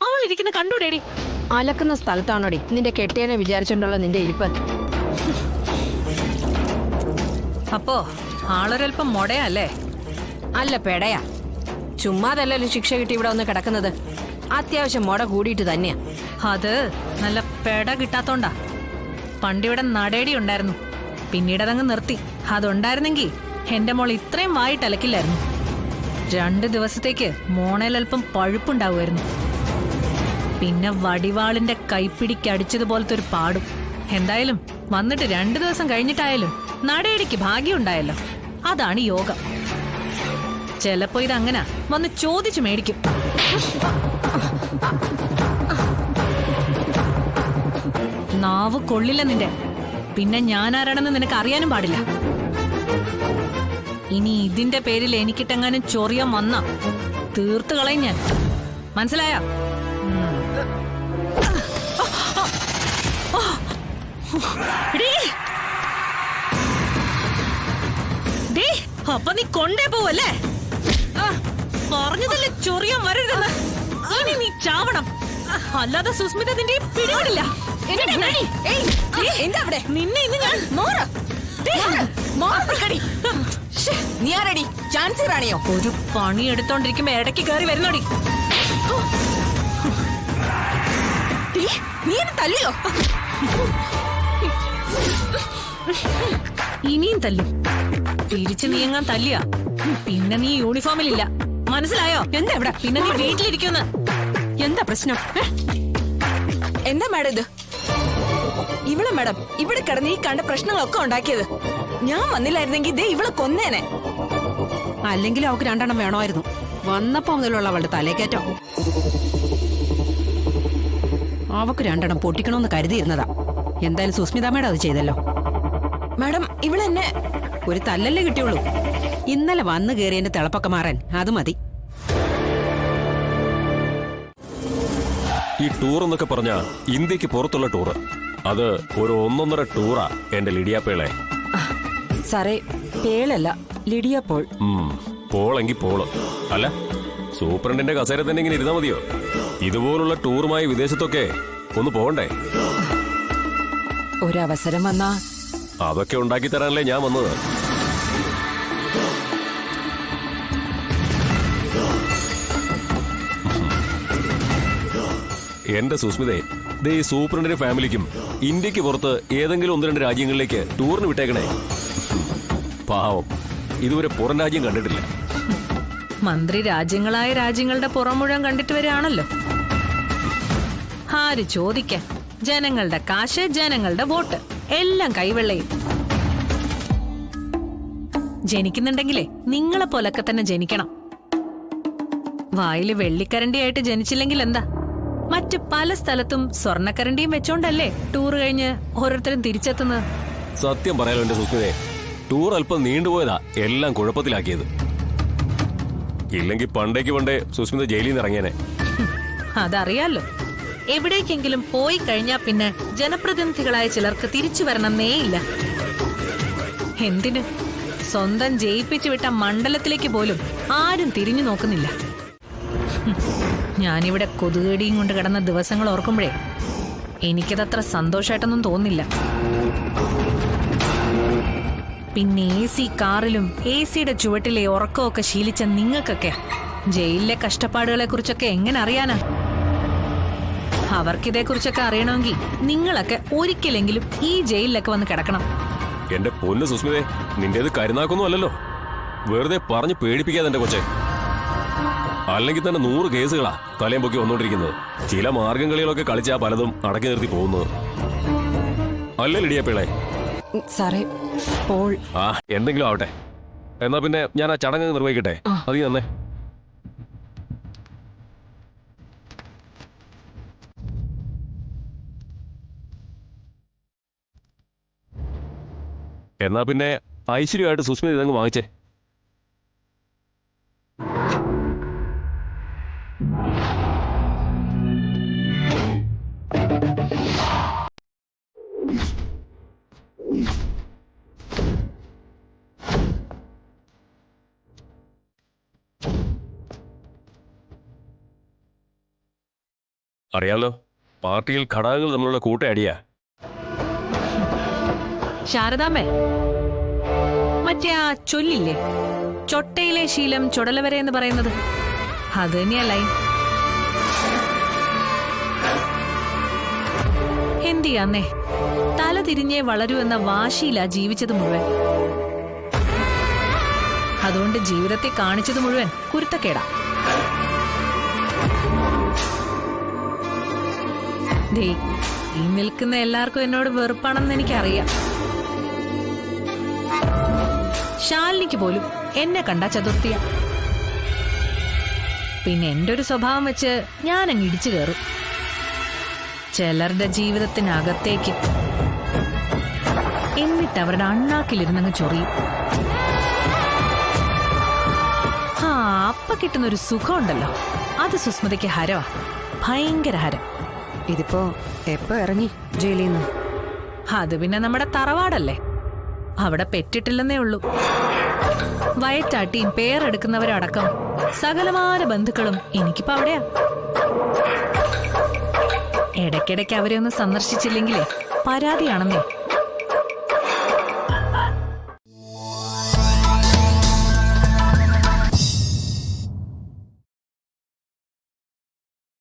അവളിരിക്കുന്ന കണ്ടൂടേടി. അലക്കുന്ന സ്ഥലത്താണോടി നിന്റെ കെട്ടിയനെ വിചാരിച്ചോണ്ടുള്ള നിന്റെ ഇരിപ്പ്? അപ്പോ ആളൊരൽപ്പം മൊടയല്ലേ? അല്ല പെടയാ. ചുമ്മാതല്ലല്ലോ ശിക്ഷ കിട്ടി ഇവിടെ ഒന്ന് കിടക്കുന്നത്. അത്യാവശ്യം മൊട കൂടിയിട്ട് തന്നെയാ. അത് നല്ല പെട കിട്ടാത്തോണ്ടാ. പണ്ടിവിടെ നടേടി ഉണ്ടായിരുന്നു, പിന്നീട് അതങ്ങ് നിർത്തി. അതുണ്ടായിരുന്നെങ്കി എന്റെ മോൾ ഇത്രയും വായിട്ട് അലക്കില്ലായിരുന്നു. 2 ദിവസത്തേക്ക് മോണയിലൽപ്പം പഴുപ്പുണ്ടാവുമായിരുന്നു. പിന്നെ വടിവാളിന്റെ കൈപ്പിടിക്കടിച്ചതുപോലത്തെ ഒരു പാടും. എന്തായാലും വന്നിട്ട് 2 ദിവസം കഴിഞ്ഞിട്ടായാലും നടയടിക്ക് ഭാഗ്യമുണ്ടായല്ലോ. അതാണ് യോഗം. ചിലപ്പോ ഇതങ്ങനെ വന്ന് ചോദിച്ചു മേടിക്കും. നാവ് കൊള്ളില്ല നിന്റെ. പിന്നെ ഞാൻ ആരാണെന്ന് നിനക്ക് അറിയാനും പാടില്ല. ഇനി ഇതിന്റെ പേരിൽ എനിക്കിട്ടെങ്ങാനും ചൊറിയാൻ വന്ന തീർത്ത് കളയും ഞാൻ. മനസ്സിലായോ? അപ്പൊ നീ കൊണ്ടേ പോവല്ലേ? പറഞ്ഞതല്ലേ ചൊറിയാൻ വരരുതെന്ന്. ഇനി നീ ചാവണം, അല്ലാതെ സുസ്മിത നിന്റെ പിടിവിടില്ല. നിന്നെ ഇന്ന് ഞാൻ നീ ആരടി? ചാൻസി റാണിയോ? ഒരു പണി എടുത്തോണ്ടിരിക്കുമ്പോ ഇടയ്ക്ക് കയറി വരുന്നോടി. നീ എന്നെ തല്ലിയോ? ഇനിയും തല്ലും. തിരിച്ചു നീങ്ങാൻ തല്ലിയ പിന്നെ നീ യൂണിഫോമിലില്ല. മനസ്സിലായോ? എന്താ ഇവിടെ? പിന്നെ നീ വീട്ടിലിരിക്കുന്ന. എന്താ പ്രശ്നം? എന്താ മാഡം ഇത്? ഇവളെ മാഡം ഇവിടെ കിടന്ന് ഈ കണ്ട പ്രശ്നങ്ങളൊക്കെ ഉണ്ടാക്കിയത്. ഞാൻ വന്നില്ലായിരുന്നെങ്കിൽ ദേ ഇവളെ കൊന്നേനെ. അല്ലെങ്കിൽ അവക്ക് 2 എണ്ണം വേണമായിരുന്നു. വന്നപ്പോ മുതലുള്ള അവളുടെ തലേക്കേറ്റം. അവക്ക് 2 എണ്ണം പൊട്ടിക്കണമെന്ന് കരുതിയിരുന്നതാ. എന്തായാലും സുസ്മിത മാഡം അത് ചെയ്തല്ലോ. മാഡം ഇവളെന്നെ ഒരു തല്ലല്ലേ കിട്ടിയുള്ളൂ. ഇന്നലെ വന്നു കയറിയതിന്റെ തിളപ്പൊക്കെ മാറാൻ അത് മതി. ഈ ടൂർ എന്നൊക്കെ പറഞ്ഞ ഇന്ത്യക്ക് പുറത്തുള്ള ടൂറ്, അത് ഒരു 1.5 ടൂറാ എന്റെ ലിഡിയാപ്പേളെ. സാറേ, പേളല്ല ലിഡിയ പോൾ. പോളെങ്കി പോള്. അല്ല, സൂപ്രണ്ടിന്റെ കസേര തന്നെ ഇങ്ങനെ ഇരുന്നാ മതിയോ? ഇതുപോലുള്ള ടൂറുമായി വിദേശത്തൊക്കെ ഒന്ന് പോകണ്ടേ? ഒരവസരം വന്നാ അതൊക്കെ ഉണ്ടാക്കി തരാനല്ലേ ഞാൻ വന്നത്. എന്റെ സുസ്മിതേ, ദേ ഈ സൂപ്രണ്ടിന്റെ ഫാമിലിക്കും ഇന്ത്യക്ക് പുറത്ത് ഏതെങ്കിലും 1-2 രാജ്യങ്ങളിലേക്ക് ടൂറിന് വിട്ടേക്കണേ. പാവം, ഇതുവരെ പുറം രാജ്യം കണ്ടിട്ടില്ല. മന്ത്രി രാജ്യങ്ങളായ രാജ്യങ്ങളുടെ പുറം മുഴുവൻ കണ്ടിട്ട് വരികയാണല്ലോ. ആര് ചോദിക്കാൻ? ജനങ്ങളുടെ കാശ്, ജനങ്ങളുടെ വോട്ട്, എല്ലാം കൈവെള്ളയും. ജനിക്കുന്നുണ്ടെങ്കിലേ നിങ്ങളെ പോലൊക്കെ തന്നെ ജനിക്കണം. വായില് വെള്ളിക്കരണ്ടിയായിട്ട് ജനിച്ചില്ലെങ്കിൽ എന്താ? മറ്റു പല സ്ഥലത്തും സ്വർണ്ണക്കരണ്ടിയും വെച്ചോണ്ടല്ലേ ടൂർ കഴിഞ്ഞ് ഓരോരുത്തരും തിരിച്ചെത്തുന്നത്. സത്യം പറയാലോ എന്റെ സുസ്മിതേ, ടൂർ അല്പം നീണ്ടുപോയതാ എല്ലാം കുഴപ്പത്തിലാക്കിയത്. ഇല്ലെങ്കിൽ പണ്ടേ സുസ്മിത ജയിലിൽ നിന്ന് ഇറങ്ങിയനെ. അതറിയാലോ. എവിടേക്കെങ്കിലും പോയി കഴിഞ്ഞാ പിന്നെ ജനപ്രതിനിധികളായ ചിലർക്ക് തിരിച്ചു വരണമെന്നേ ഇല്ല. എന്തിന്? സ്വന്തം ജയിപ്പിച്ചു വിട്ട മണ്ഡലത്തിലേക്ക് പോലും ആരും തിരിഞ്ഞു നോക്കുന്നില്ല. ഞാനിവിടെ കൊതുകടിയും കൊണ്ട് കിടന്ന ദിവസങ്ങൾ ഓർക്കുമ്പോഴേ എനിക്കതത്ര സന്തോഷമായിട്ടൊന്നും തോന്നില്ല. പിന്നെ AC കാറിലും AC-യുടെ ചുവട്ടിലെ ഉറക്കമൊക്കെ ശീലിച്ച നിങ്ങൾക്കൊക്കെ ജയിലിലെ കഷ്ടപ്പാടുകളെ കുറിച്ചൊക്കെ എങ്ങനെ അറിയാനാ? അവർക്കിതേക്കുറിച്ചൊക്കെ അറിയണമെങ്കിൽ നിങ്ങളൊക്കെ ഒരിക്കലെങ്കിലും ഈ ജയിലിലൊക്കെ വന്ന് കിടക്കണം. എന്റെ പൊന്ന് സുസ്മിതേ, നിന്റേത് കരുനാക്കൊന്നും അല്ലല്ലോ. വെറുതെ പറഞ്ഞു പേടിപ്പിക്കാതെ എന്റെ കൊച്ചെ. അല്ലെങ്കിൽ തന്നെ 100 കേസുകളാ തലയും പൊക്കി വന്നോണ്ടിരിക്കുന്നത്. ചില മാർഗംകളികളൊക്കെ കളിച്ചാ പലതും അടക്കി നിർത്തി പോകുന്നത് അല്ലേ ലിഡിയാപ്പേളെ? സാറേ, പോൾ എന്തെങ്കിലും ആവട്ടെ. എന്നാ പിന്നെ ഞാൻ ആ ചടങ്ങ് നിർവഹിക്കട്ടെ. അത് തന്നെ. എന്നാ പിന്നെ ഐശ്വര്യമായിട്ട് സുസ്മിത ഇതങ്ങ് വാങ്ങിച്ചേ. അറിയാലോ, പാർട്ടിയിൽ ഘടകങ്ങൾ തമ്മിലുള്ള കൂട്ടയടിയാ. ശാരദാമ്മേ, മറ്റേ ആ ചൊല്ലില്ലേ, ചൊട്ടയിലെ ശീലം ചുടല വരെ എന്ന് പറയുന്നത്, അത് തന്നെയാ ലൈൻ. എന്ത് ചെയ്യാന്നേ, തല തിരിഞ്ഞേ വളരൂ എന്ന വാശിയിലാ ജീവിച്ചത് മുഴുവൻ. അതുകൊണ്ട് ജീവിതത്തെ കാണിച്ചത് മുഴുവൻ കുരുത്തക്കേടാ. ദേ, ഈ നിൽക്കുന്ന എല്ലാവർക്കും എന്നോട് വെറുപ്പാണെന്ന് എനിക്കറിയാം. ശാലിനിക്ക് പോലും എന്നെ കണ്ട ചതുർത്ഥിയ. പിന്നെ എന്റെ ഒരു സ്വഭാവം വെച്ച് ഞാനങ്ങ് ഇടിച്ചു കയറും ചിലരുടെ ജീവിതത്തിനകത്തേക്ക്. എന്നിട്ട് അവരുടെ അണ്ണാക്കിലിരുന്നങ്ങ് ചൊറിയും. അപ്പ കിട്ടുന്നൊരു സുഖമുണ്ടല്ലോ, അത് സുസ്മിതയ്ക്ക് ഹരവാ, ഭയങ്കര ഹരം. ഇതിപ്പോ എപ്പോ ഇറങ്ങി ജയിലിൽ നിന്ന്? അത് പിന്നെ നമ്മുടെ തറവാടല്ലേ, അവിടെ പെറ്റിട്ടില്ലെന്നേ ഉള്ളൂ. വയറ്റാട്ടിയും പേരെടുക്കുന്നവരടക്കം സകലമാന ബന്ധുക്കളും എനിക്കിപ്പോ അവിടെയാ. ഇടയ്ക്കിടയ്ക്ക് അവരെ ഒന്ന് സന്ദർശിച്ചില്ലെങ്കിലേ പരാതിയാണെന്നേ.